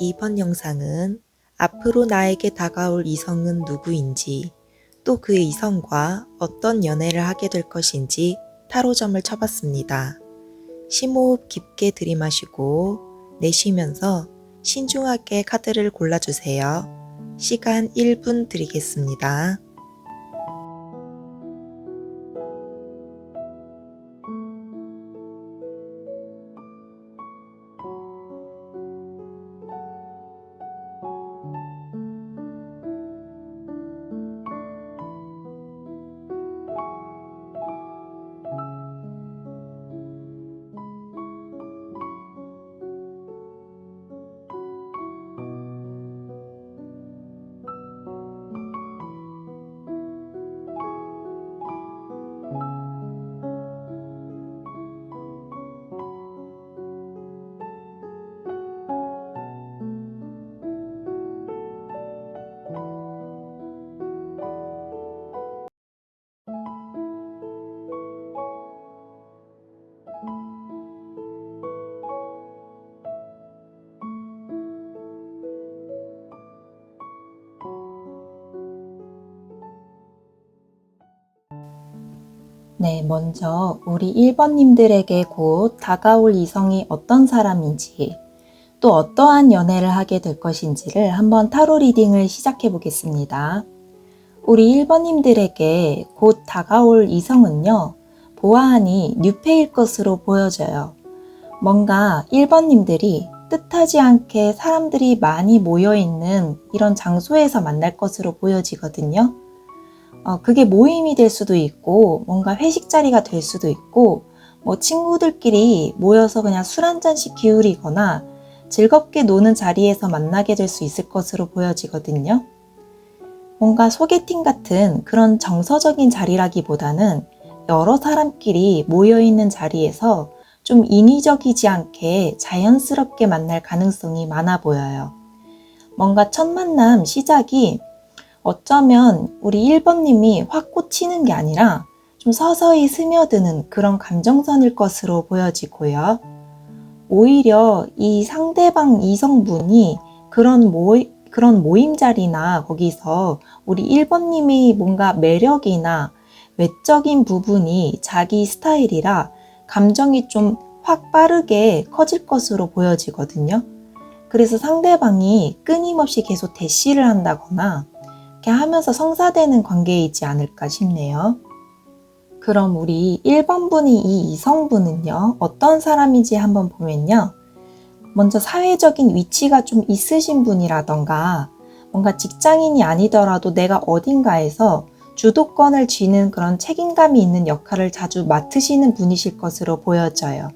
이번 영상은 앞으로 나에게 다가올 이성은 누구인지, 또 그 이성과 어떤 연애를 하게 될 것인지 타로점을 쳐봤습니다. 심호흡 깊게 들이마시고 내쉬면서 신중하게 카드를 골라주세요. 시간 1분 드리겠습니다. 네, 먼저 우리 1번님들에게 곧 다가올 이성이 어떤 사람인지, 또 어떠한 연애를 하게 될 것인지를 한번 타로 리딩을 시작해 보겠습니다. 우리 1번님들에게 곧 다가올 이성은요, 보아하니 뉴페일 것으로 보여져요. 뭔가 1번님들이 뜻하지 않게 사람들이 많이 모여있는 이런 장소에서 만날 것으로 보여지거든요. 그게 모임이 될 수도 있고 뭔가 회식 자리가 될 수도 있고 뭐 친구들끼리 모여서 그냥 술 한 잔씩 기울이거나 즐겁게 노는 자리에서 만나게 될 수 있을 것으로 보여지거든요. 뭔가 소개팅 같은 그런 정서적인 자리라기보다는 여러 사람끼리 모여있는 자리에서 좀 인위적이지 않게 자연스럽게 만날 가능성이 많아 보여요. 뭔가 첫 만남 시작이 어쩌면 우리 1번님이 확 꽂히는 게 아니라 좀 서서히 스며드는 그런 감정선일 것으로 보여지고요. 오히려 이 상대방 이성분이 그런 모임 자리나 거기서 우리 1번님이 뭔가 매력이나 외적인 부분이 자기 스타일이라 감정이 좀 확 빠르게 커질 것으로 보여지거든요. 그래서 상대방이 끊임없이 계속 대시를 한다거나 이렇게 하면서 성사되는 관계이지 않을까 싶네요. 그럼 우리 1번분이 이 이성분은요, 어떤 사람인지 한번 보면요. 먼저 사회적인 위치가 좀 있으신 분이라던가 뭔가 직장인이 아니더라도 내가 어딘가에서 주도권을 쥐는 그런 책임감이 있는 역할을 자주 맡으시는 분이실 것으로 보여져요.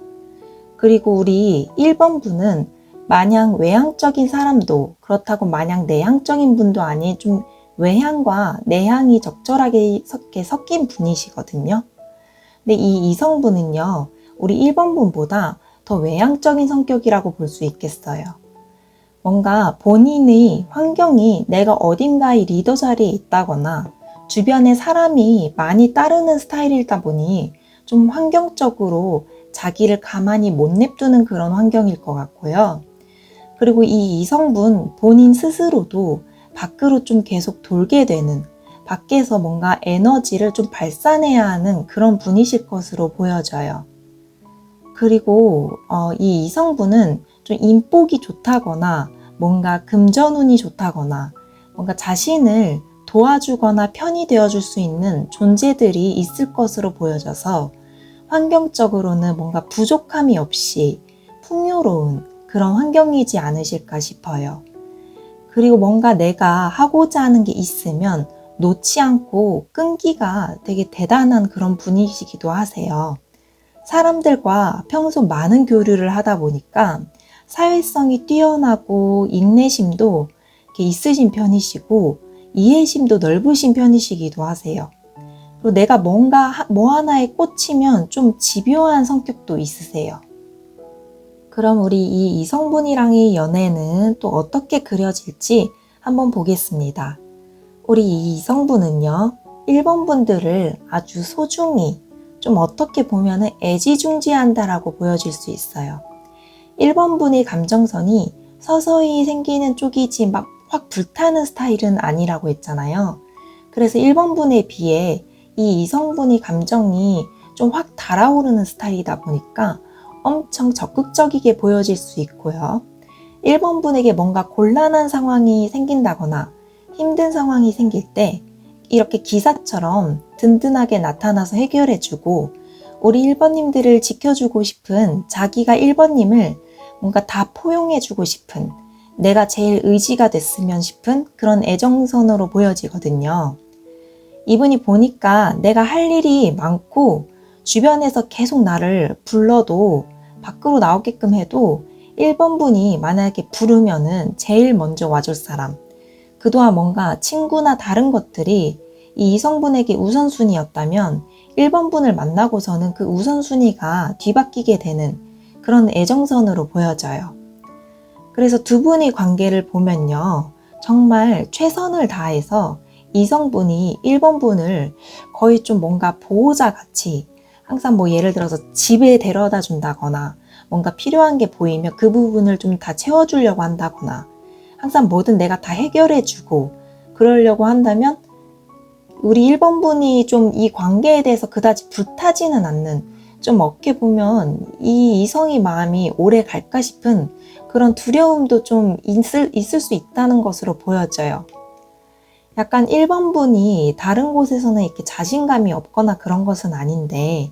그리고 우리 1번분은 마냥 외향적인 사람도 그렇다고 마냥 내향적인 분도 아닌 좀 외향과 내향이 적절하게 섞인 분이시거든요. 근데 이 이성분은요, 우리 1번분보다 더 외향적인 성격이라고 볼 수 있겠어요. 뭔가 본인의 환경이 내가 어딘가의 리더 자리에 있다거나 주변에 사람이 많이 따르는 스타일이다 보니 좀 환경적으로 자기를 가만히 못 냅두는 그런 환경일 것 같고요. 그리고 이 이성분 본인 스스로도 밖으로 좀 계속 돌게 되는, 밖에서 뭔가 에너지를 좀 발산해야 하는 그런 분이실 것으로 보여져요. 그리고 이 이성분은 좀 인복이 좋다거나 뭔가 금전운이 좋다거나 뭔가 자신을 도와주거나 편이 되어줄 수 있는 존재들이 있을 것으로 보여져서 환경적으로는 뭔가 부족함이 없이 풍요로운 그런 환경이지 않으실까 싶어요. 그리고 뭔가 내가 하고자 하는 게 있으면 놓지 않고 끈기가 되게 대단한 그런 분이시기도 하세요. 사람들과 평소 많은 교류를 하다 보니까 사회성이 뛰어나고 인내심도 이렇게 있으신 편이시고 이해심도 넓으신 편이시기도 하세요. 그리고 내가 뭔가 뭐 하나에 꽂히면 좀 집요한 성격도 있으세요. 그럼 우리 이 이성분이랑의 연애는 또 어떻게 그려질지 한번 보겠습니다. 우리 이 이성분은요, 1번 분들을 아주 소중히 좀 어떻게 보면 애지중지한다라고 보여질 수 있어요. 1번 분의 감정선이 서서히 생기는 쪽이지 막 확 불타는 스타일은 아니라고 했잖아요. 그래서 1번 분에 비해 이 이성분이 감정이 좀 확 달아오르는 스타일이다 보니까 엄청 적극적이게 보여질 수 있고요. 1번 분에게 뭔가 곤란한 상황이 생긴다거나 힘든 상황이 생길 때 이렇게 기사처럼 든든하게 나타나서 해결해주고 우리 1번님들을 지켜주고 싶은 자기가 1번님을 뭔가 다 포용해주고 싶은 내가 제일 의지가 됐으면 싶은 그런 애정선으로 보여지거든요. 이분이 보니까 내가 할 일이 많고 주변에서 계속 나를 불러도 밖으로 나오게끔 해도 1번 분이 만약에 부르면은 제일 먼저 와줄 사람. 그동안 뭔가 친구나 다른 것들이 이 이성분에게 우선순위였다면 1번 분을 만나고서는 그 우선순위가 뒤바뀌게 되는 그런 애정선으로 보여져요. 그래서 두 분의 관계를 보면요. 정말 최선을 다해서 이성분이 1번 분을 거의 좀 뭔가 보호자 같이 항상 뭐 예를 들어서 집에 데려다 준다거나 뭔가 필요한 게 보이면 그 부분을 좀 다 채워주려고 한다거나 항상 뭐든 내가 다 해결해주고 그러려고 한다면 우리 1번 분이 좀 이 관계에 대해서 그다지 불타지는 않는 좀 어떻게 보면 이 이성의 마음이 오래 갈까 싶은 그런 두려움도 좀 있을 수 있다는 것으로 보여져요. 약간 1번 분이 다른 곳에서는 이렇게 자신감이 없거나 그런 것은 아닌데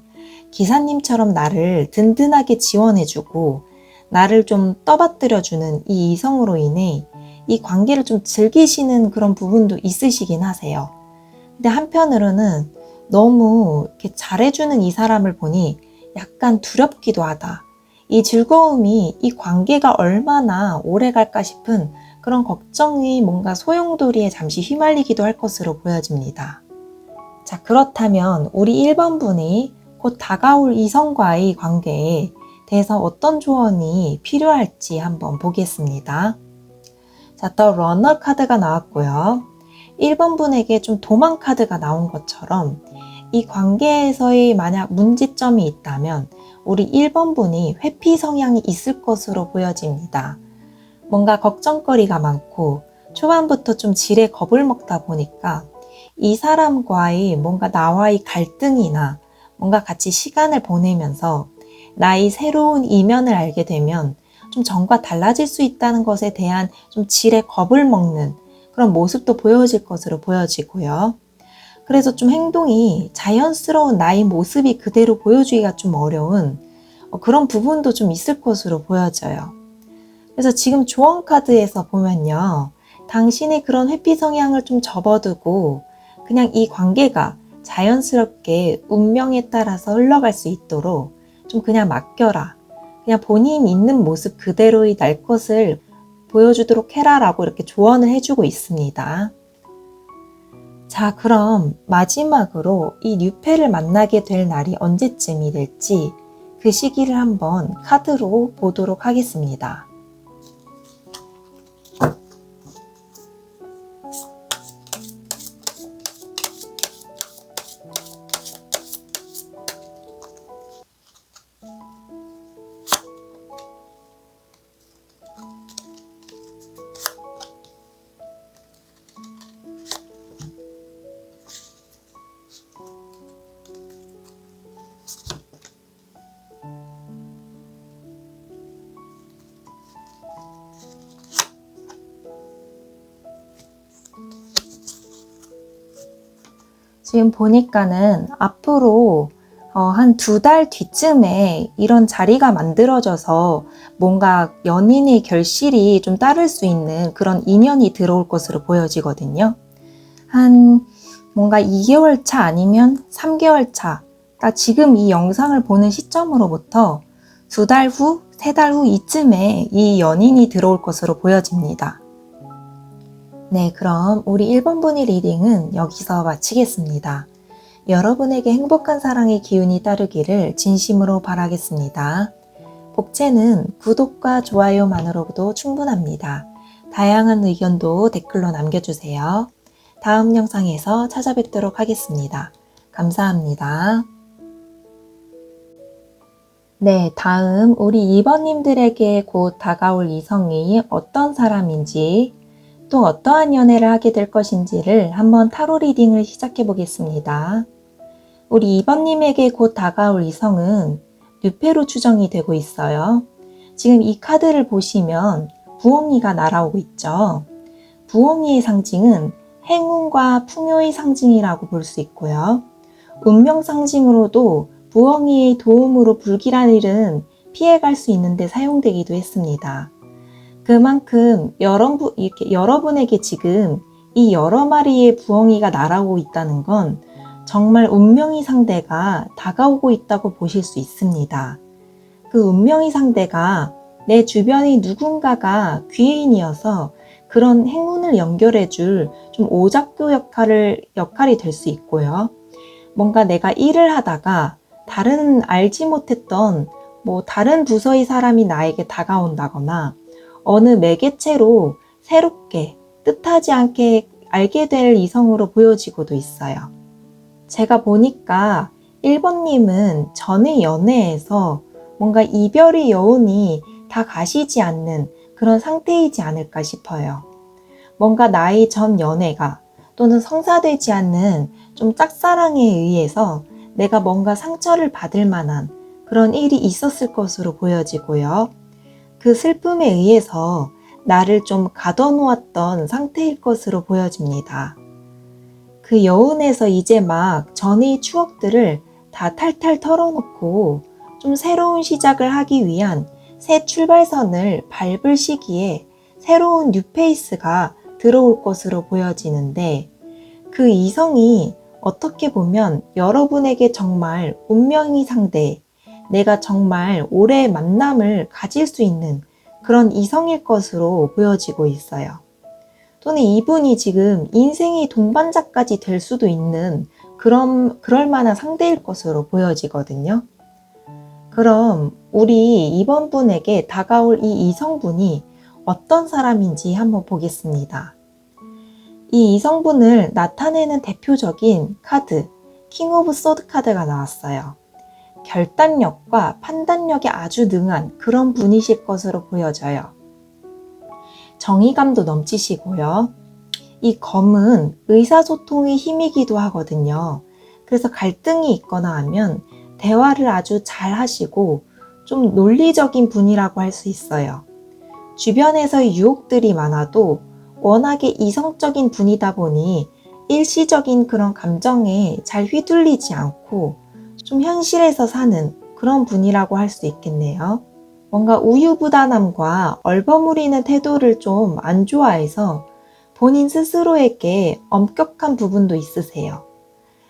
기사님처럼 나를 든든하게 지원해주고 나를 좀 떠받들여주는 이 이성으로 인해 이 관계를 좀 즐기시는 그런 부분도 있으시긴 하세요. 근데 한편으로는 너무 이렇게 잘해주는 이 사람을 보니 약간 두렵기도 하다. 이 즐거움이 이 관계가 얼마나 오래 갈까 싶은 그런 걱정이 뭔가 소용돌이에 잠시 휘말리기도 할 것으로 보여집니다. 자, 그렇다면 우리 1번 분이 곧 다가올 이성과의 관계에 대해서 어떤 조언이 필요할지 한번 보겠습니다. 자, 더 러너 카드가 나왔고요. 1번 분에게 좀 도망 카드가 나온 것처럼 이 관계에서의 만약 문제점이 있다면 우리 1번 분이 회피 성향이 있을 것으로 보여집니다. 뭔가 걱정거리가 많고 초반부터 좀 지레 겁을 먹다 보니까 이 사람과의 뭔가 나와의 갈등이나 뭔가 같이 시간을 보내면서 나의 새로운 이면을 알게 되면 좀 전과 달라질 수 있다는 것에 대한 좀 지레 겁을 먹는 그런 모습도 보여질 것으로 보여지고요. 그래서 좀 행동이 자연스러운 나의 모습이 그대로 보여주기가 좀 어려운 그런 부분도 좀 있을 것으로 보여져요. 그래서 지금 조언 카드에서 보면요. 당신의 그런 회피 성향을 좀 접어두고 그냥 이 관계가 자연스럽게 운명에 따라서 흘러갈 수 있도록 좀 그냥 맡겨라. 그냥 본인 있는 모습 그대로의 날 것을 보여주도록 해라 라고 이렇게 조언을 해주고 있습니다. 자, 그럼 마지막으로 이 뉴페를 만나게 될 날이 언제쯤이 될지 그 시기를 한번 카드로 보도록 하겠습니다. 지금 보니까는 앞으로 한 2달 뒤쯤에 이런 자리가 만들어져서 뭔가 연인의 결실이 좀 따를 수 있는 그런 인연이 들어올 것으로 보여지거든요. 한 뭔가 2개월 차 아니면 3개월 차, 그러니까 지금 이 영상을 보는 시점으로부터 2달 후, 3달 후 이쯤에 이 연인이 들어올 것으로 보여집니다. 네, 그럼 우리 1번 분의 리딩은 여기서 마치겠습니다. 여러분에게 행복한 사랑의 기운이 따르기를 진심으로 바라겠습니다. 복채는 구독과 좋아요만으로도 충분합니다. 다양한 의견도 댓글로 남겨주세요. 다음 영상에서 찾아뵙도록 하겠습니다. 감사합니다. 네, 다음 우리 2번님들에게 곧 다가올 이성이 어떤 사람인지 또 어떠한 연애를 하게 될 것인지를 한번 타로 리딩을 시작해 보겠습니다. 우리 2번님에게 곧 다가올 이성은 뉴페로 추정이 되고 있어요. 지금 이 카드를 보시면 부엉이가 날아오고 있죠. 부엉이의 상징은 행운과 풍요의 상징이라고 볼 수 있고요. 운명 상징으로도 부엉이의 도움으로 불길한 일은 피해갈 수 있는데 사용되기도 했습니다. 그만큼 여러분에게 지금 이 여러 마리의 부엉이가 날아오고 있다는 건 정말 운명의 상대가 다가오고 있다고 보실 수 있습니다. 그 운명의 상대가 내 주변의 누군가가 귀인이어서 그런 행운을 연결해줄 좀 오작교 역할이 될 수 있고요. 뭔가 내가 일을 하다가 다른 알지 못했던 다른 부서의 사람이 나에게 다가온다거나 어느 매개체로 새롭게 뜻하지 않게 알게 될 이성으로 보여지고도 있어요. 제가 보니까 1번님은 전의 연애에서 뭔가 이별의 여운이 다 가시지 않는 그런 상태이지 않을까 싶어요. 뭔가 나의 전 연애가 또는 성사되지 않는 좀 짝사랑에 의해서 내가 뭔가 상처를 받을 만한 그런 일이 있었을 것으로 보여지고요. 그 슬픔에 의해서 나를 좀 가둬놓았던 상태일 것으로 보여집니다. 그 여운에서 이제 막 전의 추억들을 다 탈탈 털어놓고 좀 새로운 시작을 하기 위한 새 출발선을 밟을 시기에 새로운 뉴페이스가 들어올 것으로 보여지는데 그 이성이 어떻게 보면 여러분에게 정말 운명의 상대, 내가 정말 오래 만남을 가질 수 있는 그런 이성일 것으로 보여지고 있어요. 또는 이분이 지금 인생의 동반자까지 될 수도 있는 그럴 만한 상대일 것으로 보여지거든요. 그럼 우리 이번 분에게 다가올 이 이성분이 어떤 사람인지 한번 보겠습니다. 이 이성분을 나타내는 대표적인 카드, 킹 오브 소드 카드가 나왔어요. 결단력과 판단력이 아주 능한 그런 분이실 것으로 보여져요. 정의감도 넘치시고요. 이 검은 의사소통의 힘이기도 하거든요. 그래서 갈등이 있거나 하면 대화를 아주 잘 하시고 좀 논리적인 분이라고 할 수 있어요. 주변에서의 유혹들이 많아도 워낙에 이성적인 분이다 보니 일시적인 그런 감정에 잘 휘둘리지 않고 좀 현실에서 사는 그런 분이라고 할 수 있겠네요. 뭔가 우유부단함과 얼버무리는 태도를 좀 안 좋아해서 본인 스스로에게 엄격한 부분도 있으세요.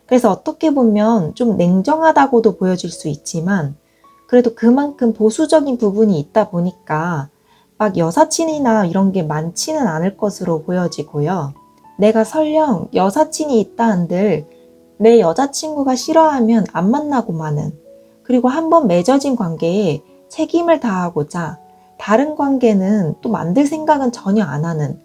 그래서 어떻게 보면 좀 냉정하다고도 보여질 수 있지만 그래도 그만큼 보수적인 부분이 있다 보니까 막 여사친이나 이런 게 많지는 않을 것으로 보여지고요. 내가 설령 여사친이 있다 한들 내 여자친구가 싫어하면 안 만나고 마는, 그리고 한번 맺어진 관계에 책임을 다하고자 다른 관계는 또 만들 생각은 전혀 안 하는,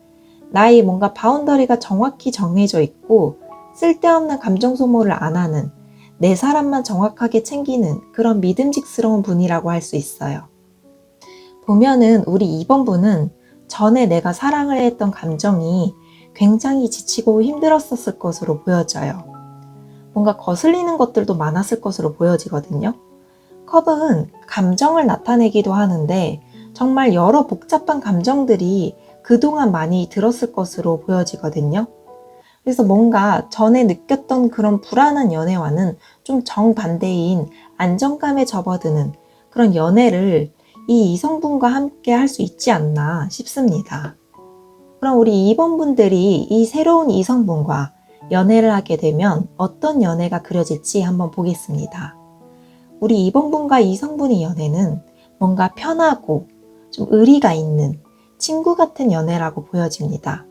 나의 뭔가 바운더리가 정확히 정해져 있고 쓸데없는 감정 소모를 안 하는, 내 사람만 정확하게 챙기는 그런 믿음직스러운 분이라고 할 수 있어요. 보면은 우리 2번 분은 전에 내가 사랑을 했던 감정이 굉장히 지치고 힘들었었을 것으로 보여져요. 뭔가 거슬리는 것들도 많았을 것으로 보여지거든요. 컵은 감정을 나타내기도 하는데 정말 여러 복잡한 감정들이 그동안 많이 들었을 것으로 보여지거든요. 그래서 뭔가 전에 느꼈던 그런 불안한 연애와는 좀 정반대인 안정감에 접어드는 그런 연애를 이 이성분과 함께 할 수 있지 않나 싶습니다. 그럼 우리 2번 분들이 이 새로운 이성분과 연애를 하게 되면 어떤 연애가 그려질지 한번 보겠습니다. 우리 2번 분과 이성분의 연애는 뭔가 편하고 좀 의리가 있는 친구 같은 연애라고 보여집니다.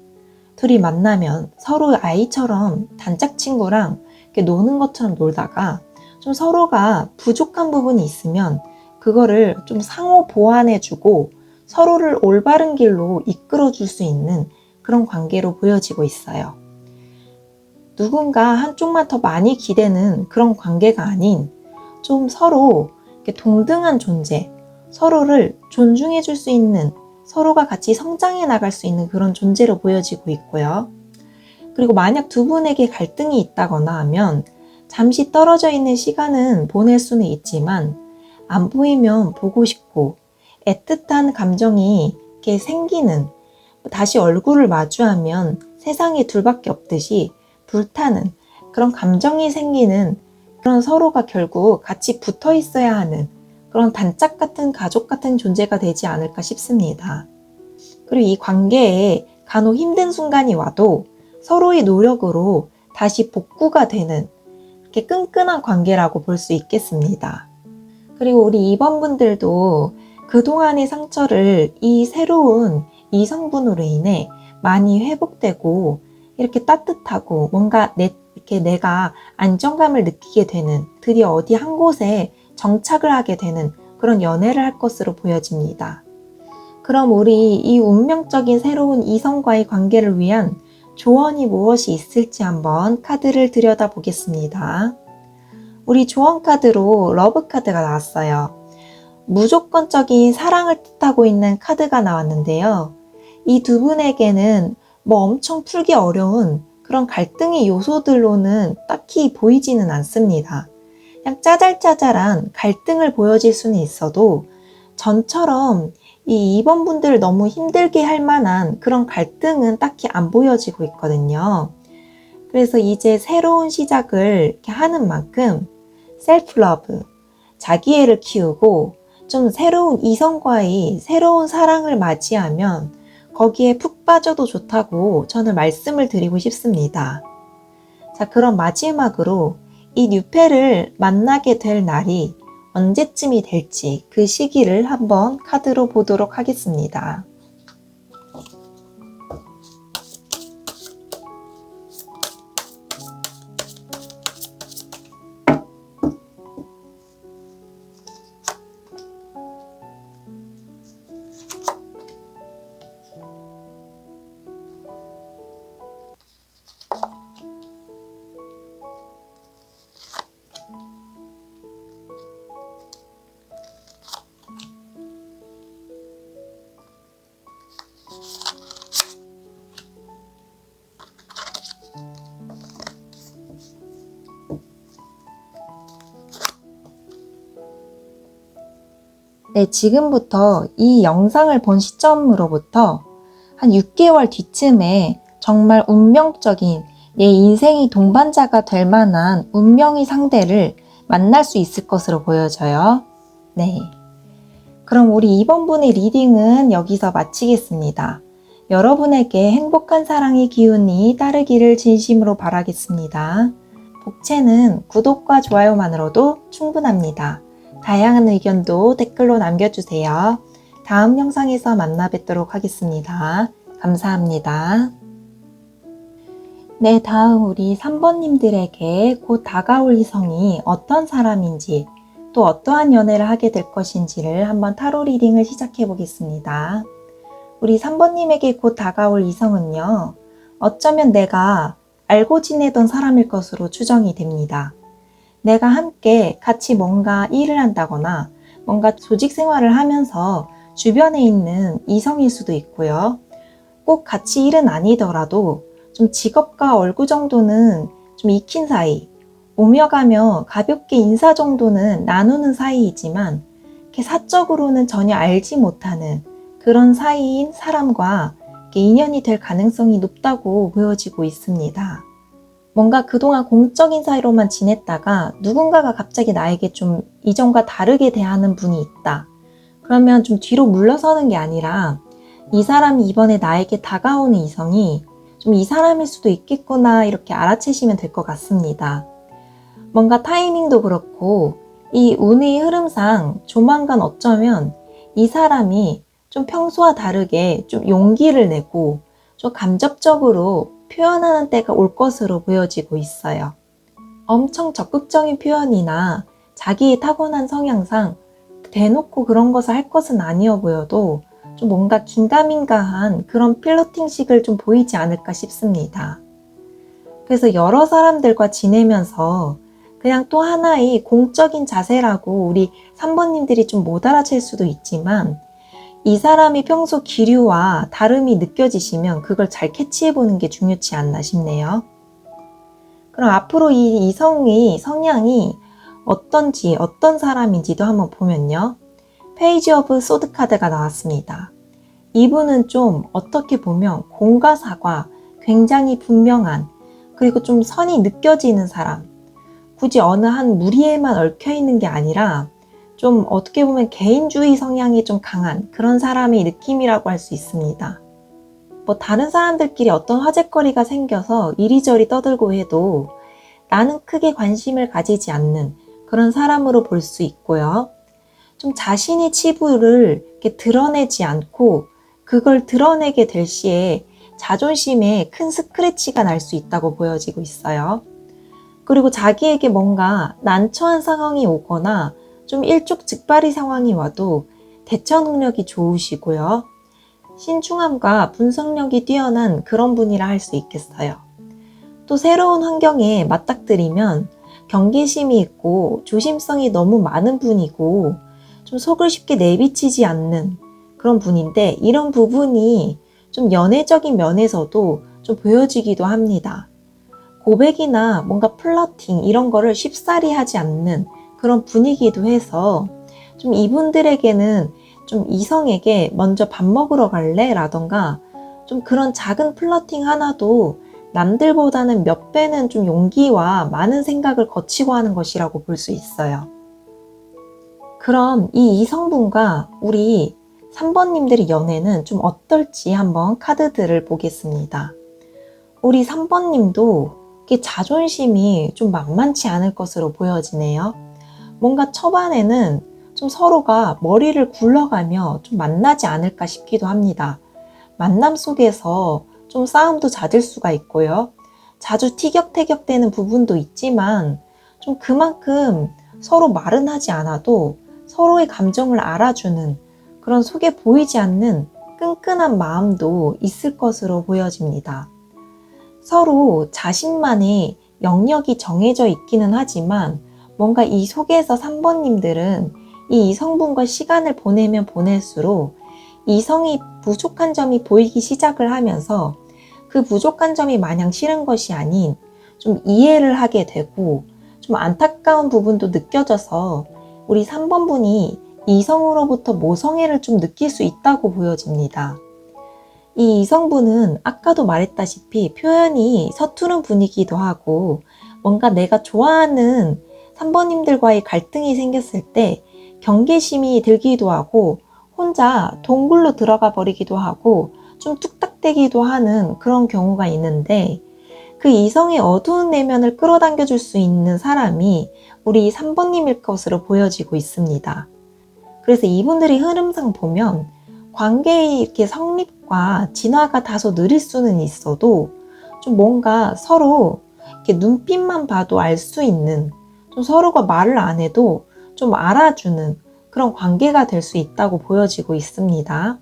둘이 만나면 서로 아이처럼 단짝 친구랑 이렇게 노는 것처럼 놀다가 좀 서로가 부족한 부분이 있으면 그거를 좀 상호 보완해주고 서로를 올바른 길로 이끌어줄 수 있는 그런 관계로 보여지고 있어요. 누군가 한쪽만 더 많이 기대는 그런 관계가 아닌 좀 서로 이렇게 동등한 존재, 서로를 존중해 줄 수 있는, 서로가 같이 성장해 나갈 수 있는 그런 존재로 보여지고 있고요. 그리고 만약 두 분에게 갈등이 있다거나 하면 잠시 떨어져 있는 시간은 보낼 수는 있지만 안 보이면 보고 싶고 애틋한 감정이 이렇게 생기는, 다시 얼굴을 마주하면 세상에 둘밖에 없듯이 불타는 그런 감정이 생기는, 그런 서로가 결국 같이 붙어 있어야 하는 그런 단짝 같은 가족 같은 존재가 되지 않을까 싶습니다. 그리고 이 관계에 간혹 힘든 순간이 와도 서로의 노력으로 다시 복구가 되는 이렇게 끈끈한 관계라고 볼 수 있겠습니다. 그리고 우리 2번분들도 그동안의 상처를 이 새로운 이성분으로 인해 많이 회복되고 이렇게 따뜻하고 뭔가 이렇게 내가 안정감을 느끼게 되는, 드디어 어디 한 곳에 정착을 하게 되는 그런 연애를 할 것으로 보여집니다. 그럼 우리 이 운명적인 새로운 이성과의 관계를 위한 조언이 무엇이 있을지 한번 카드를 들여다보겠습니다. 우리 조언 카드로 러브 카드가 나왔어요. 무조건적인 사랑을 뜻하고 있는 카드가 나왔는데요. 이 두 분에게는 엄청 풀기 어려운 그런 갈등의 요소들로는 딱히 보이지는 않습니다. 그냥 짜잘짜잘한 갈등을 보여질 수는 있어도 전처럼 이 2번 분들을 너무 힘들게 할 만한 그런 갈등은 딱히 안 보여지고 있거든요. 그래서 이제 새로운 시작을 이렇게 하는 만큼 셀프 러브, 자기애를 키우고 좀 새로운 이성과의 새로운 사랑을 맞이하면 거기에 푹 빠져도 좋다고 저는 말씀을 드리고 싶습니다. 자, 그럼 마지막으로 이 뉴페를 만나게 될 날이 언제쯤이 될지 그 시기를 한번 카드로 보도록 하겠습니다. 네, 지금부터 이 영상을 본 시점으로부터 한 6개월 뒤쯤에 정말 운명적인 내 인생의 동반자가 될 만한 운명의 상대를 만날 수 있을 것으로 보여져요. 네. 그럼 우리 2번 분의 리딩은 여기서 마치겠습니다. 여러분에게 행복한 사랑의 기운이 따르기를 진심으로 바라겠습니다. 복채는 구독과 좋아요만으로도 충분합니다. 다양한 의견도 댓글로 남겨주세요. 다음 영상에서 만나 뵙도록 하겠습니다. 감사합니다. 네, 다음 우리 3번님들에게 곧 다가올 이성이 어떤 사람인지, 또 어떠한 연애를 하게 될 것인지를 한번 타로 리딩을 시작해 보겠습니다. 우리 3번님에게 곧 다가올 이성은요, 어쩌면 내가 알고 지내던 사람일 것으로 추정이 됩니다. 내가 함께 같이 뭔가 일을 한다거나 뭔가 조직 생활을 하면서 주변에 있는 이성일 수도 있고요. 꼭 같이 일은 아니더라도 좀 직업과 얼굴 정도는 좀 익힌 사이, 오며 가며 가볍게 인사 정도는 나누는 사이이지만 이렇게 사적으로는 전혀 알지 못하는 그런 사이인 사람과 인연이 될 가능성이 높다고 보여지고 있습니다. 뭔가 그동안 공적인 사이로만 지냈다가 누군가가 갑자기 나에게 좀 이전과 다르게 대하는 분이 있다. 그러면 좀 뒤로 물러서는 게 아니라 이 사람이 이번에 나에게 다가오는 이성이 좀 이 사람일 수도 있겠구나 이렇게 알아채시면 될 것 같습니다. 뭔가 타이밍도 그렇고 이 운의 흐름상 조만간 어쩌면 이 사람이 좀 평소와 다르게 좀 용기를 내고 좀 간접적으로 표현하는 때가 올 것으로 보여지고 있어요. 엄청 적극적인 표현이나 자기의 타고난 성향상 대놓고 그런 것을 할 것은 아니어 보여도 좀 뭔가 긴가민가한 그런 플러팅식을 좀 보이지 않을까 싶습니다. 그래서 여러 사람들과 지내면서 그냥 또 하나의 공적인 자세라고 우리 3번님들이 좀 못 알아챌 수도 있지만 이 사람이 평소 기류와 다름이 느껴지시면 그걸 잘 캐치해보는 게 중요치 않나 싶네요. 그럼 앞으로 이 이성의 성향이 어떤지, 어떤 사람인지도 한번 보면요. 페이지 오브 소드 카드가 나왔습니다. 이분은 좀 어떻게 보면 공과 사과, 굉장히 분명한, 그리고 좀 선이 느껴지는 사람, 굳이 어느 한 무리에만 얽혀있는 게 아니라 좀 어떻게 보면 개인주의 성향이 좀 강한 그런 사람의 느낌이라고 할 수 있습니다. 뭐 다른 사람들끼리 어떤 화제거리가 생겨서 이리저리 떠들고 해도 나는 크게 관심을 가지지 않는 그런 사람으로 볼 수 있고요. 좀 자신의 치부를 이렇게 드러내지 않고 그걸 드러내게 될 시에 자존심에 큰 스크래치가 날 수 있다고 보여지고 있어요. 그리고 자기에게 뭔가 난처한 상황이 오거나 좀 일촉즉발의 상황이 와도 대처 능력이 좋으시고요. 신중함과 분석력이 뛰어난 그런 분이라 할 수 있겠어요. 또 새로운 환경에 맞닥뜨리면 경계심이 있고 조심성이 너무 많은 분이고 좀 속을 쉽게 내비치지 않는 그런 분인데 이런 부분이 좀 연애적인 면에서도 좀 보여지기도 합니다. 고백이나 뭔가 플러팅 이런 거를 쉽사리 하지 않는 그런 분위기도 해서 좀 이분들에게는 좀 이성에게 먼저 밥 먹으러 갈래? 라던가 좀 그런 작은 플러팅 하나도 남들보다는 몇 배는 좀 용기와 많은 생각을 거치고 하는 것이라고 볼 수 있어요. 그럼 이 이성분과 우리 3번님들의 연애는 좀 어떨지 한번 카드들을 보겠습니다. 우리 3번님도 자존심이 좀 만만치 않을 것으로 보여지네요. 뭔가 초반에는 좀 서로가 머리를 굴러가며 좀 만나지 않을까 싶기도 합니다. 만남 속에서 좀 싸움도 잦을 수가 있고요. 자주 티격태격되는 부분도 있지만 좀 그만큼 서로 말은 하지 않아도 서로의 감정을 알아주는 그런 속에 보이지 않는 끈끈한 마음도 있을 것으로 보여집니다. 서로 자신만의 영역이 정해져 있기는 하지만 뭔가 이 속에서 3번님들은 이 이성분과 시간을 보내면 보낼수록 이성이 부족한 점이 보이기 시작을 하면서 그 부족한 점이 마냥 싫은 것이 아닌 좀 이해를 하게 되고 좀 안타까운 부분도 느껴져서 우리 3번분이 이성으로부터 모성애를 좀 느낄 수 있다고 보여집니다. 이 이성분은 아까도 말했다시피 표현이 서투른 분이기도 하고 뭔가 내가 좋아하는 3번님들과의 갈등이 생겼을 때 경계심이 들기도 하고 혼자 동굴로 들어가 버리기도 하고 좀 뚝딱대기도 하는 그런 경우가 있는데 그 이성의 어두운 내면을 끌어당겨 줄 수 있는 사람이 우리 3번님일 것으로 보여지고 있습니다. 그래서 이분들의 흐름상 보면 관계의 이렇게 성립과 진화가 다소 느릴 수는 있어도 좀 뭔가 서로 이렇게 눈빛만 봐도 알 수 있는 좀 서로가 말을 안 해도 좀 알아주는 그런 관계가 될 수 있다고 보여지고 있습니다.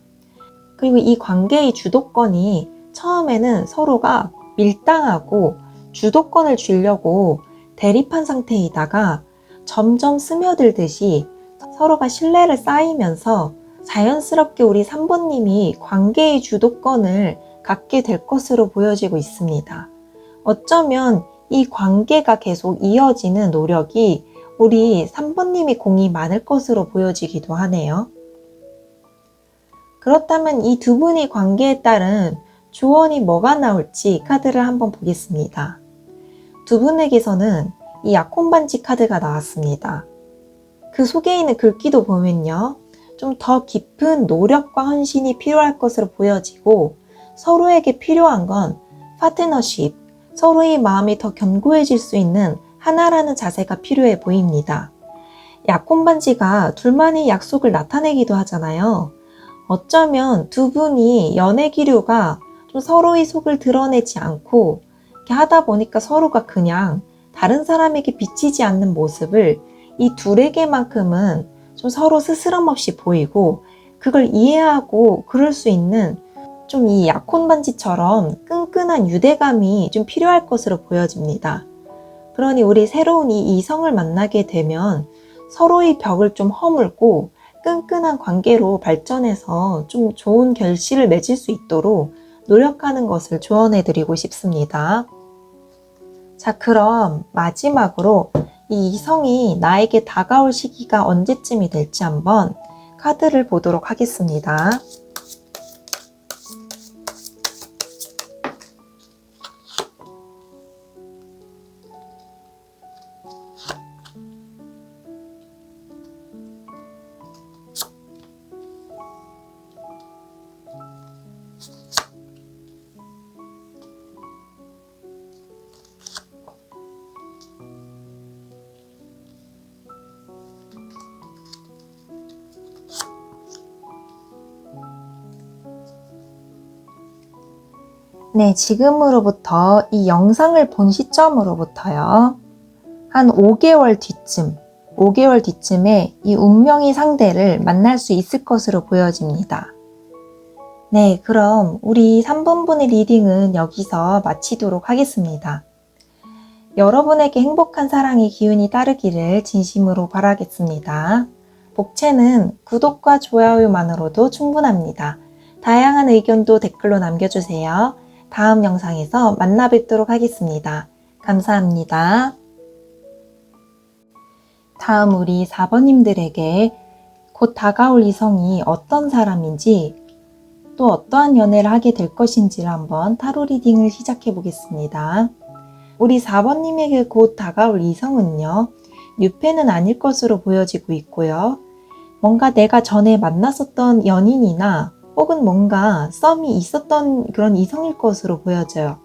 그리고 이 관계의 주도권이 처음에는 서로가 밀당하고 주도권을 쥐려고 대립한 상태이다가 점점 스며들듯이 서로가 신뢰를 쌓이면서 자연스럽게 우리 3번님이 관계의 주도권을 갖게 될 것으로 보여지고 있습니다. 어쩌면 이 관계가 계속 이어지는 노력이 우리 3번님이 공이 많을 것으로 보여지기도 하네요. 그렇다면 이 두 분의 관계에 따른 조언이 뭐가 나올지 카드를 한번 보겠습니다. 두 분에게서는 이 약혼반지 카드가 나왔습니다. 그 속에 있는 글귀도 보면요. 좀 더 깊은 노력과 헌신이 필요할 것으로 보여지고 서로에게 필요한 건 파트너십, 서로의 마음이 더 견고해질 수 있는 하나라는 자세가 필요해 보입니다. 약혼반지가 둘만의 약속을 나타내기도 하잖아요. 어쩌면 두 분이 연애 기류가 좀 서로의 속을 드러내지 않고 이렇게 하다 보니까 서로가 그냥 다른 사람에게 비치지 않는 모습을 이 둘에게만큼은 좀 서로 스스럼 없이 보이고 그걸 이해하고 그럴 수 있는 좀 이 약혼반지처럼 끈끈한 유대감이 좀 필요할 것으로 보여집니다. 그러니 우리 새로운 이 이성을 만나게 되면 서로의 벽을 좀 허물고 끈끈한 관계로 발전해서 좀 좋은 결실을 맺을 수 있도록 노력하는 것을 조언해 드리고 싶습니다. 자, 그럼 마지막으로 이 이성이 나에게 다가올 시기가 언제쯤이 될지 한번 카드를 보도록 하겠습니다. 네, 지금으로부터 이 영상을 본 시점으로부터요. 한 5개월 뒤쯤에 이 운명의 상대를 만날 수 있을 것으로 보여집니다. 네, 그럼 우리 3번분의 리딩은 여기서 마치도록 하겠습니다. 여러분에게 행복한 사랑의 기운이 따르기를 진심으로 바라겠습니다. 복채는 구독과 좋아요만으로도 충분합니다. 다양한 의견도 댓글로 남겨주세요. 다음 영상에서 만나 뵙도록 하겠습니다. 감사합니다. 다음 우리 4번님들에게 곧 다가올 이성이 어떤 사람인지 또 어떠한 연애를 하게 될 것인지를 한번 타로 리딩을 시작해 보겠습니다. 우리 4번님에게 곧 다가올 이성은요, 뉴페는 아닐 것으로 보여지고 있고요. 뭔가 내가 전에 만났었던 연인이나 혹은 뭔가 썸이 있었던 그런 이성일 것으로 보여져요.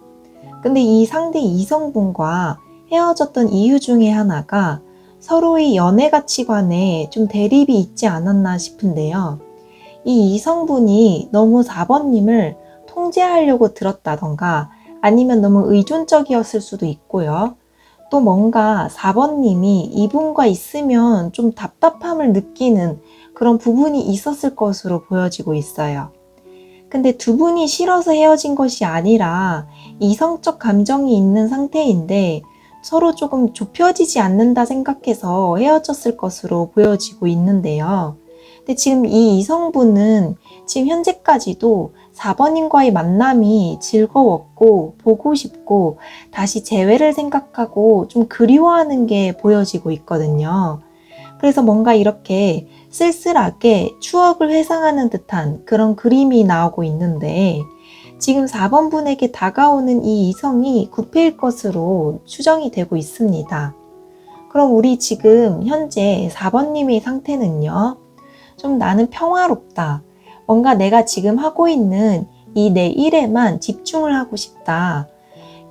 근데 이 상대 이성분과 헤어졌던 이유 중에 하나가 서로의 연애 가치관에 좀 대립이 있지 않았나 싶은데요. 이 이성분이 너무 4번님을 통제하려고 들었다던가 아니면 너무 의존적이었을 수도 있고요. 또 뭔가 4번님이 이분과 있으면 좀 답답함을 느끼는 그런 부분이 있었을 것으로 보여지고 있어요. 근데 두 분이 싫어서 헤어진 것이 아니라 이성적 감정이 있는 상태인데 서로 조금 좁혀지지 않는다 생각해서 헤어졌을 것으로 보여지고 있는데요. 근데 지금 이 이성분은 지금 현재까지도 4번님과의 만남이 즐거웠고 보고 싶고 다시 재회를 생각하고 좀 그리워하는 게 보여지고 있거든요. 그래서 뭔가 이렇게 쓸쓸하게 추억을 회상하는 듯한 그런 그림이 나오고 있는데 지금 4번 분에게 다가오는 이 이성이 구패일 것으로 추정이 되고 있습니다. 그럼 우리 지금 현재 4번님의 상태는요. 좀 나는 평화롭다. 뭔가 내가 지금 하고 있는 이 내 일에만 집중을 하고 싶다.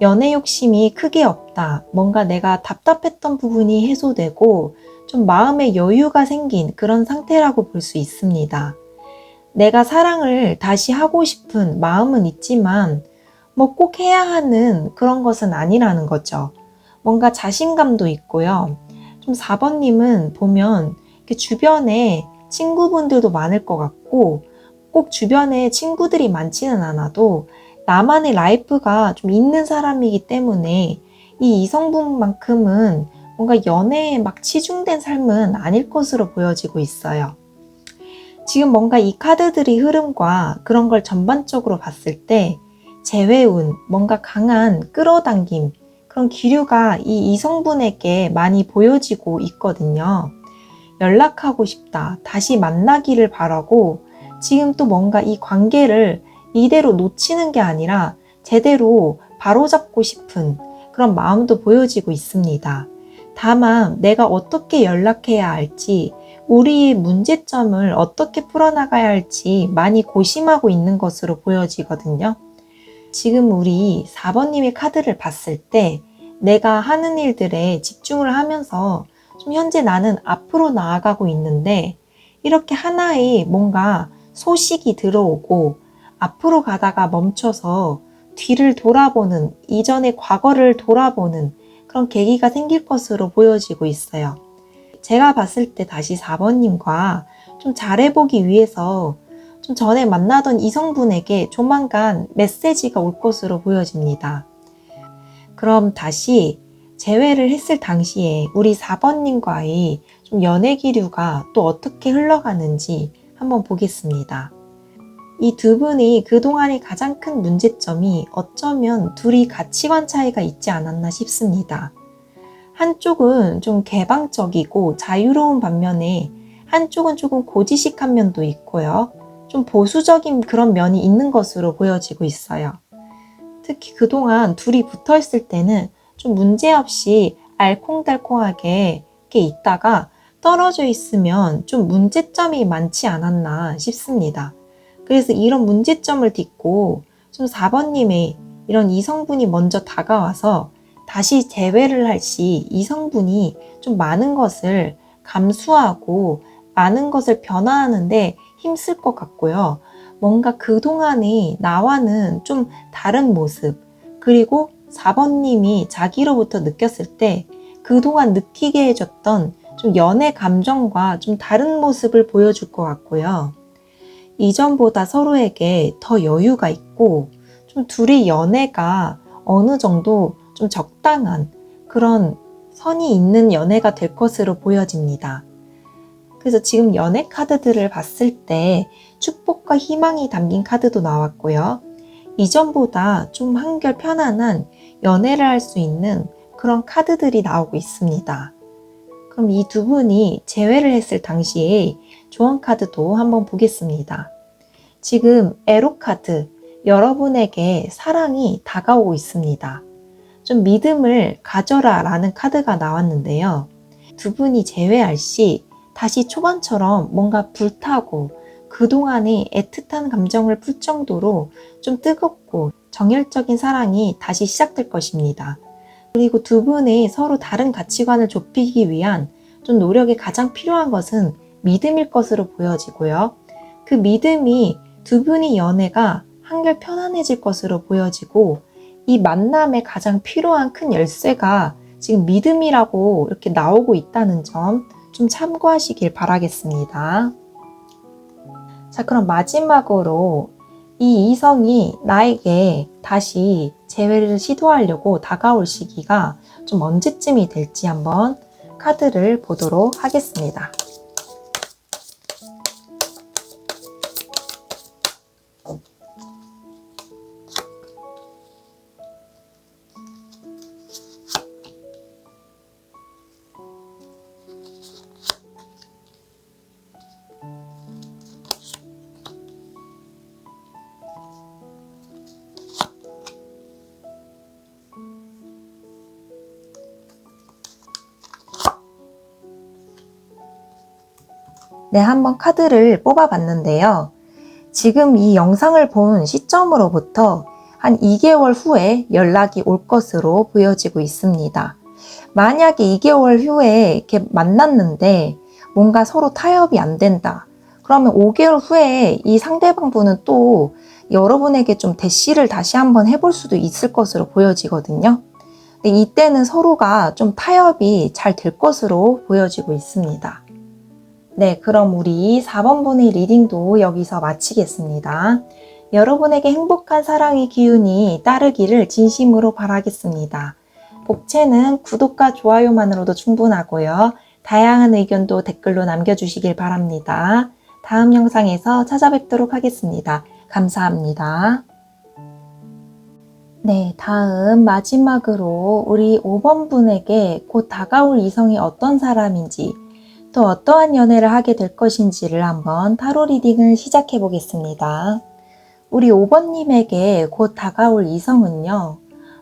연애 욕심이 크게 없다. 뭔가 내가 답답했던 부분이 해소되고 좀 마음의 여유가 생긴 그런 상태라고 볼 수 있습니다. 내가 사랑을 다시 하고 싶은 마음은 있지만 뭐 꼭 해야 하는 그런 것은 아니라는 거죠. 뭔가 자신감도 있고요. 좀 4번님은 보면 이렇게 주변에 친구분들도 많을 것 같고 꼭 주변에 친구들이 많지는 않아도 나만의 라이프가 좀 있는 사람이기 때문에 이 이성분만큼은 뭔가 연애에 막 치중된 삶은 아닐 것으로 보여지고 있어요. 지금 뭔가 이 카드들의 흐름과 그런 걸 전반적으로 봤을 때 재회운, 뭔가 강한 끌어당김, 그런 기류가 이 이성분에게 많이 보여지고 있거든요. 연락하고 싶다, 다시 만나기를 바라고 지금 또 뭔가 이 관계를 이대로 놓치는 게 아니라 제대로 바로잡고 싶은 그런 마음도 보여지고 있습니다. 다만 내가 어떻게 연락해야 할지, 우리의 문제점을 어떻게 풀어나가야 할지 많이 고심하고 있는 것으로 보여지거든요. 지금 우리 4번님의 카드를 봤을 때 내가 하는 일들에 집중을 하면서 좀 현재 나는 앞으로 나아가고 있는데 이렇게 하나의 뭔가 소식이 들어오고 앞으로 가다가 멈춰서 뒤를 돌아보는, 이전의 과거를 돌아보는 그런 계기가 생길 것으로 보여지고 있어요. 제가 봤을 때 다시 4번님과 좀 잘해보기 위해서 좀 전에 만나던 이성분에게 조만간 메시지가 올 것으로 보여집니다. 그럼 다시 재회를 했을 당시에 우리 4번님과의 좀 연애 기류가 또 어떻게 흘러가는지 한번 보겠습니다. 이 두 분이 그동안의 가장 큰 문제점이 어쩌면 둘이 가치관 차이가 있지 않았나 싶습니다. 한쪽은 좀 개방적이고 자유로운 반면에 한쪽은 조금 고지식한 면도 있고요. 좀 보수적인 그런 면이 있는 것으로 보여지고 있어요. 특히 그동안 둘이 붙어 있을 때는 좀 문제없이 알콩달콩하게 이렇게 있다가 떨어져 있으면 좀 문제점이 많지 않았나 싶습니다. 그래서 이런 문제점을 딛고 좀 4번님의 이런 이성분이 먼저 다가와서 다시 재회를 할 시 이성분이 좀 많은 것을 감수하고 많은 것을 변화하는데 힘쓸 것 같고요. 뭔가 그동안의 나와는 좀 다른 모습, 그리고 4번님이 자기로부터 느꼈을 때 그동안 느끼게 해줬던 좀 연애 감정과 좀 다른 모습을 보여줄 것 같고요. 이전보다 서로에게 더 여유가 있고 좀 둘이 연애가 어느 정도 좀 적당한 그런 선이 있는 연애가 될 것으로 보여집니다. 그래서 지금 연애 카드들을 봤을 때 축복과 희망이 담긴 카드도 나왔고요. 이전보다 좀 한결 편안한 연애를 할 수 있는 그런 카드들이 나오고 있습니다. 그럼 이 두 분이 재회를 했을 당시에 조언 카드도 한번 보겠습니다. 지금 에로 카드, 여러분에게 사랑이 다가오고 있습니다. 좀 믿음을 가져라 라는 카드가 나왔는데요. 두 분이 재회할 시 다시 초반처럼 뭔가 불타고 그동안의 애틋한 감정을 풀 정도로 좀 뜨겁고 정열적인 사랑이 다시 시작될 것입니다. 그리고 두 분의 서로 다른 가치관을 좁히기 위한 좀 노력이 가장 필요한 것은 믿음일 것으로 보여지고요. 그 믿음이 두 분의 연애가 한결 편안해질 것으로 보여지고 이 만남에 가장 필요한 큰 열쇠가 지금 믿음이라고 이렇게 나오고 있다는 점 좀 참고하시길 바라겠습니다. 자, 그럼 마지막으로 이 이성이 나에게 다시 재회를 시도하려고 다가올 시기가 좀 언제쯤이 될지 한번 카드를 보도록 하겠습니다. 네, 한번 카드를 뽑아봤는데요. 지금 이 영상을 본 시점으로부터 한 2개월 후에 연락이 올 것으로 보여지고 있습니다. 만약에 2개월 후에 이렇게 만났는데 뭔가 서로 타협이 안 된다. 그러면 5개월 후에 이 상대방 분은 또 여러분에게 좀 대시를 다시 한번 해볼 수도 있을 것으로 보여지거든요. 근데 이때는 서로가 좀 타협이 잘 될 것으로 보여지고 있습니다. 네, 그럼 우리 4번분의 리딩도 여기서 마치겠습니다. 여러분에게 행복한 사랑의 기운이 따르기를 진심으로 바라겠습니다. 복채는 구독과 좋아요만으로도 충분하고요. 다양한 의견도 댓글로 남겨주시길 바랍니다. 다음 영상에서 찾아뵙도록 하겠습니다. 감사합니다. 네, 다음 마지막으로 우리 5번분에게 곧 다가올 이성이 어떤 사람인지 또 어떠한 연애를 하게 될 것인지를 한번 타로 리딩을 시작해 보겠습니다. 우리 5번님에게 곧 다가올 이성은요,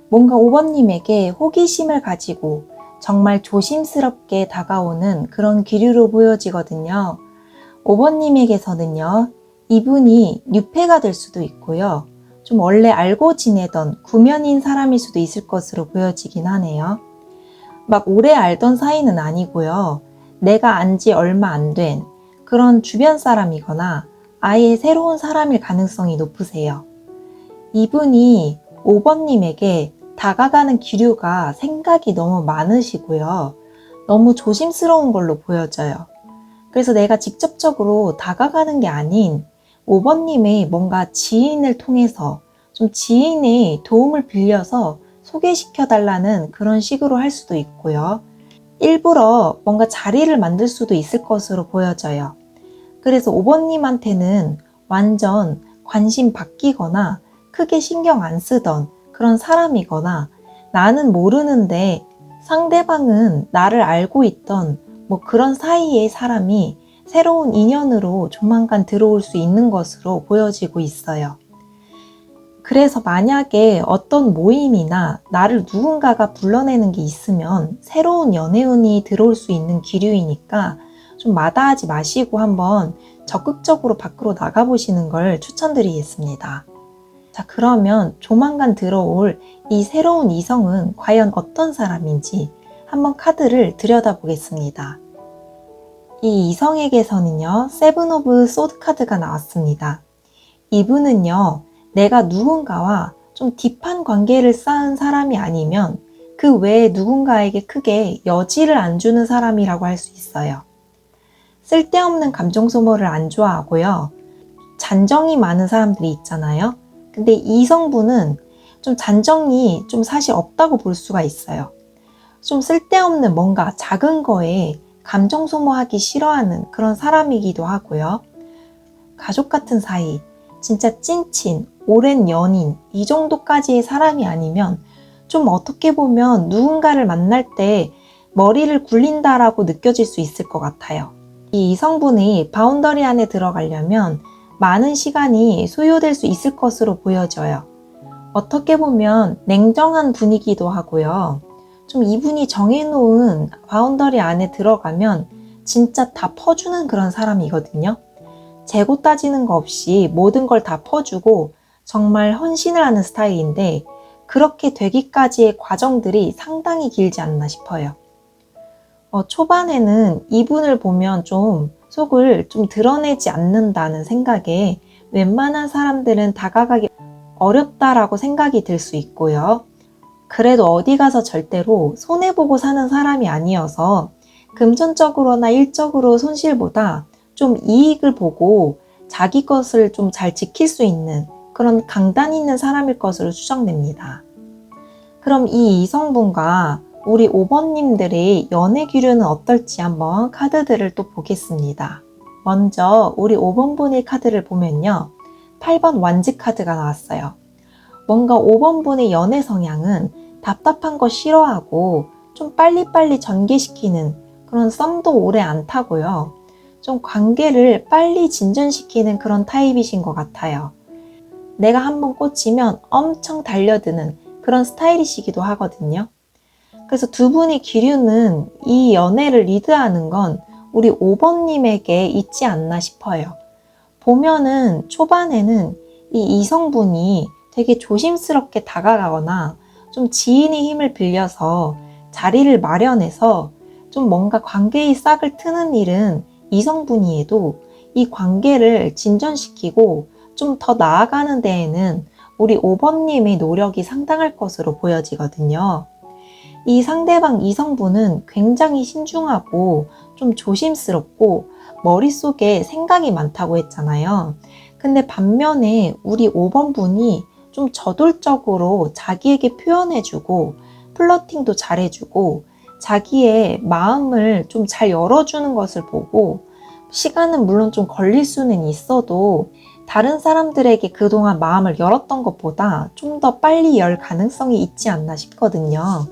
뭔가 5번님에게 호기심을 가지고 정말 조심스럽게 다가오는 그런 기류로 보여지거든요. 5번님에게서는요, 이분이 뉴페가 될 수도 있고요. 좀 원래 알고 지내던 구면인 사람일 수도 있을 것으로 보여지긴 하네요. 막 오래 알던 사이는 아니고요. 내가 안지 얼마 안 된 그런 주변 사람이거나 아예 새로운 사람일 가능성이 높으세요. 이분이 5번님에게 다가가는 기류가 생각이 너무 많으시고요. 너무 조심스러운 걸로 보여져요. 그래서 내가 직접적으로 다가가는 게 아닌 5번님의 뭔가 지인을 통해서 좀 지인의 도움을 빌려서 소개시켜달라는 그런 식으로 할 수도 있고요. 일부러 뭔가 자리를 만들 수도 있을 것으로 보여져요. 그래서 5번님한테는 완전 관심 바뀌거나 크게 신경 안 쓰던 그런 사람이거나 나는 모르는데 상대방은 나를 알고 있던 뭐 그런 사이의 사람이 새로운 인연으로 조만간 들어올 수 있는 것으로 보여지고 있어요. 그래서 만약에 어떤 모임이나 나를 누군가가 불러내는 게 있으면 새로운 연애운이 들어올 수 있는 기류이니까 좀 마다하지 마시고 한번 적극적으로 밖으로 나가보시는 걸 추천드리겠습니다. 자, 그러면 조만간 들어올 이 새로운 이성은 과연 어떤 사람인지 한번 카드를 들여다보겠습니다. 이 이성에게서는요, 세븐 오브 소드 카드가 나왔습니다. 이분은요, 내가 누군가와 좀 딥한 관계를 쌓은 사람이 아니면 그 외에 누군가에게 크게 여지를 안 주는 사람이라고 할 수 있어요. 쓸데없는 감정 소모를 안 좋아하고요. 잔정이 많은 사람들이 있잖아요. 근데 이성분은 좀 잔정이 좀 사실 없다고 볼 수가 있어요. 좀 쓸데없는 뭔가 작은 거에 감정 소모하기 싫어하는 그런 사람이기도 하고요. 가족 같은 사이, 진짜 찐친, 오랜 연인, 이 정도까지의 사람이 아니면 좀 어떻게 보면 누군가를 만날 때 머리를 굴린다라고 느껴질 수 있을 것 같아요. 이 이성분이 바운더리 안에 들어가려면 많은 시간이 소요될 수 있을 것으로 보여져요. 어떻게 보면 냉정한 분이기도 하고요. 좀 이분이 정해놓은 바운더리 안에 들어가면 진짜 다 퍼주는 그런 사람이거든요. 재고 따지는 거 없이 모든 걸 다 퍼주고 정말 헌신을 하는 스타일인데 그렇게 되기까지의 과정들이 상당히 길지 않나 싶어요. 초반에는 이분을 보면 좀 속을 좀 드러내지 않는다는 생각에 웬만한 사람들은 다가가기 어렵다라고 생각이 들 수 있고요. 그래도 어디 가서 절대로 손해보고 사는 사람이 아니어서 금전적으로나 일적으로 손실보다 좀 이익을 보고 자기 것을 좀 잘 지킬 수 있는 그런 강단 있는 사람일 것으로 추정됩니다. 그럼 이 이성분과 우리 5번님들의 연애 기류는 어떨지 한번 카드들을 또 보겠습니다. 먼저 우리 5번분의 카드를 보면요. 8번 완즈 카드가 나왔어요. 뭔가 5번분의 연애 성향은 답답한 거 싫어하고 좀 빨리빨리 전개시키는 그런 썸도 오래 안 타고요. 좀 관계를 빨리 진전시키는 그런 타입이신 것 같아요. 내가 한번 꽂히면 엄청 달려드는 그런 스타일이시기도 하거든요. 그래서 두 분의 기류는 이 연애를 리드하는 건 우리 5번님에게 있지 않나 싶어요. 보면은 초반에는 이 이성분이 되게 조심스럽게 다가가거나 좀 지인의 힘을 빌려서 자리를 마련해서 좀 뭔가 관계의 싹을 트는 일은 이성분이 해도 이 관계를 진전시키고 좀 더 나아가는 데에는 우리 5번님의 노력이 상당할 것으로 보여지거든요. 이 상대방 이성분은 굉장히 신중하고 좀 조심스럽고 머릿속에 생각이 많다고 했잖아요. 근데 반면에 우리 5번분이 좀 저돌적으로 자기에게 표현해주고 플러팅도 잘해주고 자기의 마음을 좀 잘 열어주는 것을 보고 시간은 물론 좀 걸릴 수는 있어도 다른 사람들에게 그동안 마음을 열었던 것보다 좀 더 빨리 열 가능성이 있지 않나 싶거든요.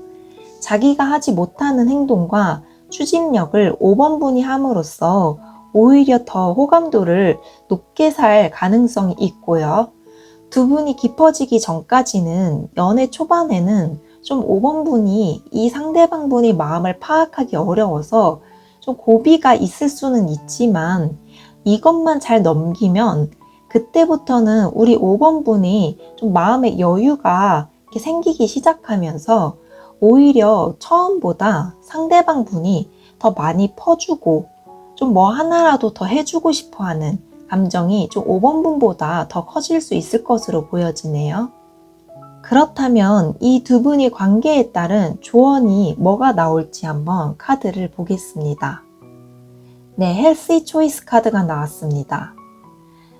자기가 하지 못하는 행동과 추진력을 5번분이 함으로써 오히려 더 호감도를 높게 살 가능성이 있고요. 두 분이 깊어지기 전까지는 연애 초반에는 좀 5번분이 이 상대방분의 마음을 파악하기 어려워서 좀 고비가 있을 수는 있지만 이것만 잘 넘기면 그때부터는 우리 5번분이 좀 마음의 여유가 이렇게 생기기 시작하면서 오히려 처음보다 상대방 분이 더 많이 퍼주고 좀 뭐 하나라도 더 해주고 싶어 하는 감정이 좀 5번분보다 더 커질 수 있을 것으로 보여지네요. 그렇다면 이 두 분의 관계에 따른 조언이 뭐가 나올지 한번 카드를 보겠습니다. 네, 헬시 초이스 카드가 나왔습니다.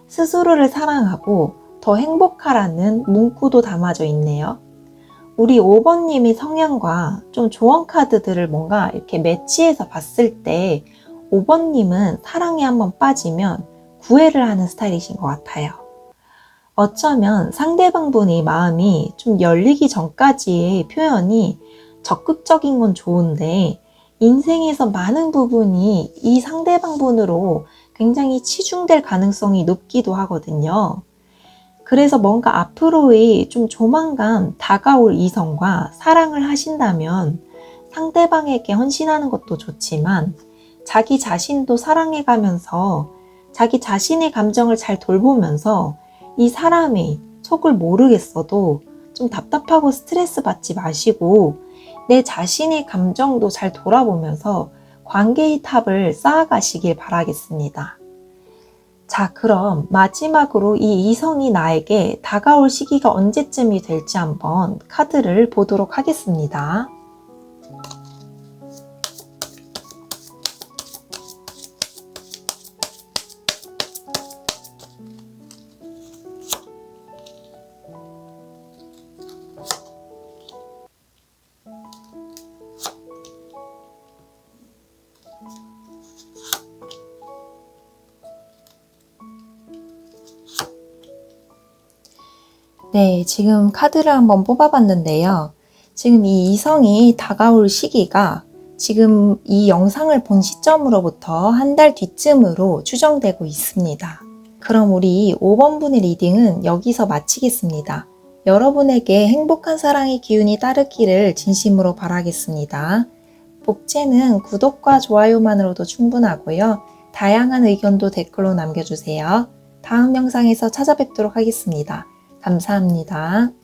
스스로를 사랑하고 더 행복하라는 문구도 담아져 있네요. 우리 5번님의 성향과 좀 조언 카드들을 뭔가 이렇게 매치해서 봤을 때 5번님은 사랑에 한번 빠지면 구애를 하는 스타일이신 것 같아요. 어쩌면 상대방분이 마음이 좀 열리기 전까지의 표현이 적극적인 건 좋은데 인생에서 많은 부분이 이 상대방분으로 굉장히 치중될 가능성이 높기도 하거든요. 그래서 뭔가 앞으로의 좀 조만간 다가올 이성과 사랑을 하신다면 상대방에게 헌신하는 것도 좋지만 자기 자신도 사랑해가면서 자기 자신의 감정을 잘 돌보면서 이 사람이 속을 모르겠어도 좀 답답하고 스트레스 받지 마시고 내 자신의 감정도 잘 돌아보면서 관계의 탑을 쌓아가시길 바라겠습니다. 자, 그럼 마지막으로 이 이성이 나에게 다가올 시기가 언제쯤이 될지 한번 카드를 보도록 하겠습니다. 네, 지금 카드를 한번 뽑아봤는데요. 지금 이 이성이 다가올 시기가 지금 이 영상을 본 시점으로부터 한 달 뒤쯤으로 추정되고 있습니다. 그럼 우리 5번 분의 리딩은 여기서 마치겠습니다. 여러분에게 행복한 사랑의 기운이 따르기를 진심으로 바라겠습니다. 복제는 구독과 좋아요만으로도 충분하고요. 다양한 의견도 댓글로 남겨주세요. 다음 영상에서 찾아뵙도록 하겠습니다. 감사합니다.